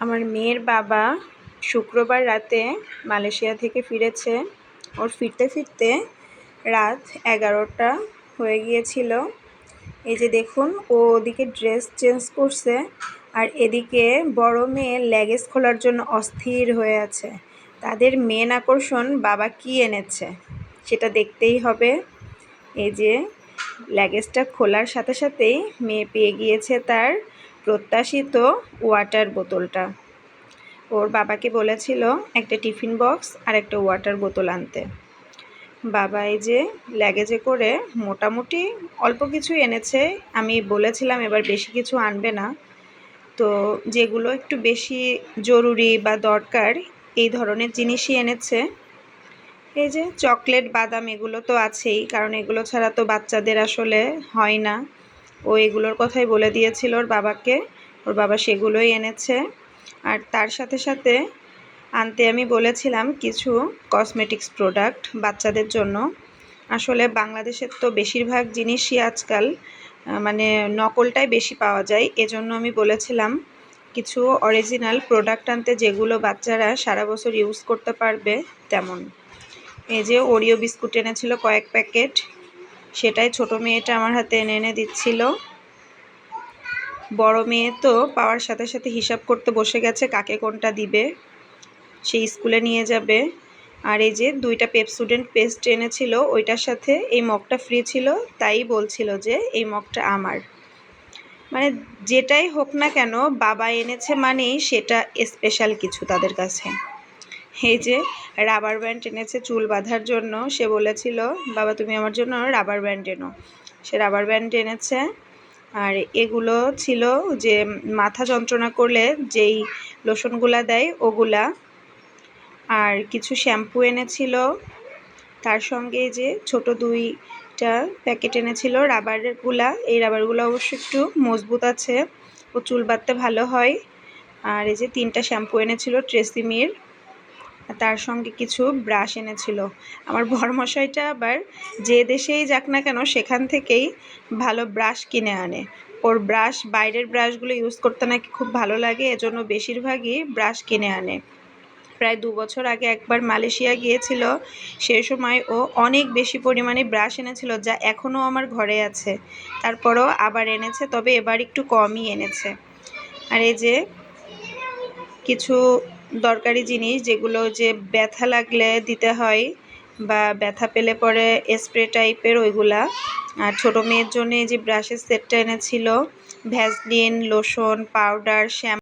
আমার মেয়ের বাবা শুক্রবার রাতে মালয়েশিয়া থেকে ফিরেছে। ওর ফিরতে ফিরতে রাত 11টা হয়ে গিয়েছিল। এই যে দেখুন, ও ওদিকে ড্রেস চেঞ্জ করছে আর এদিকে বড় মেয়ে লেগেজ খোলার জন্য অস্থির হয়ে আছে। তাদের মেন আকর্ষণ বাবা কি এনেছে সেটা দেখতেই হবে। এই যে লেগেজটা খোলার সাথে সাথেই মেয়ে পেয়ে গিয়েছে তার প্রত্যাশিত ওয়াটার বোতলটা। ওর বাবাকে বলেছিল একটা টিফিন বক্স আর একটা ওয়াটার বোতল আনতে। বাবা এই যে ল্যাগেজে করে মোটামুটি অল্প কিছু এনেছে। আমি বলেছিলাম এবার বেশি কিছু আনবে না, তো যেগুলো একটু বেশি জরুরি বা দরকার এই ধরনের জিনিসই এনেছে। এই যে চকলেট, বাদাম এগুলো তো আছেই, কারণ এগুলো ছাড়া তো বাচ্চাদের আসলে হয় না। ও এগুলোর কথাই বলে দিয়েছিল ওর বাবাকে, ওর বাবা সেগুলোই এনেছে। আর তার সাথে সাথে আনতে আমি বলেছিলাম কিছু কসমেটিক্স প্রোডাক্ট বাচ্চাদের জন্য। আসলে বাংলাদেশের তো বেশিরভাগ জিনিসই আজকাল মানে নকলটাই বেশি পাওয়া যায়, এজন্য আমি বলেছিলাম কিছু অরিজিনাল প্রোডাক্ট আনতে যেগুলো বাচ্চারা সারা বছর ইউজ করতে পারবে তেমন। এই যে ওরিও বিস্কুট এনেছিল কয়েক প্যাকেট, সেটাই ছোট মেয়েটা আমার হাতে এনে এনে দিচ্ছিল। বড় মেয়ে তো পাওয়ার সাথে সাথে হিসাব করতে বসে গেছে কাকে কোনটা দিবে, সেই স্কুলে নিয়ে যাবে। আর এই যে 2টা পেপসোডেন্ট পেস্ট এনেছিল, ওইটার সাথে এই মগটা ফ্রি ছিল, তাই বলছিল যে এই মগটা আমার। মানে যেটাই হোক না কেন বাবা এনেছে মানেই সেটা স্পেশাল কিছু তাদের কাছে। এই যে রাবার ব্যান্ড এনেছে চুল বাঁধার জন্য। সে বলেছিল বাবা তুমি আমার জন্য রাবার ব্যান্ড এনো, সে রাবার ব্যান্ড এনেছে। আর এগুলো ছিল যে মাথা যন্ত্রণা করলে যেই লোশনগুলা দেয় ওগুলা। আর কিছু শ্যাম্পু এনেছিল, তার সঙ্গে যে ছোট 2টা প্যাকেট এনেছিল রাবারগুলা। এই রাবারগুলো অবশ্য একটু মজবুত আছে, ও চুল বাঁধতে ভালো হয়। আর এই যে 3টা শ্যাম্পু এনেছিল ট্রেসিমির, তার সঙ্গে কিছু ব্রাশ এনেছিল। আমার বরমশাইটা আবার যে দেশেই যাক না কেন সেখান থেকেই ভালো ব্রাশ কিনে আনে। ওর ব্রাশ, বাইরের ব্রাশগুলো ইউজ করতে নাকি খুব ভালো লাগে, এজন্য বেশিরভাগই ব্রাশ কিনে আনে। প্রায় 2 বছর আগে একবার মালয়েশিয়া গিয়েছিল, সেই সময় ও অনেক বেশি পরিমাণে ব্রাশ এনেছিল যা এখনও আমার ঘরে আছে। তারপরও আবার এনেছে, তবে এবার একটু কমই এনেছে। আর এই যে কিছু দরকারি জিনিস যেগুলো যে ব্যথা লাগলে দিতে হয় বা ব্যথা পেলে পরে স্প্রে টাইপের ওইগুলা। আর ছোটো মেয়ের জন্য এই যে ব্রাশের সেটটা এনেছিল, ভ্যাসলিন, লোশন, পাউডার, শ্যাম্পু।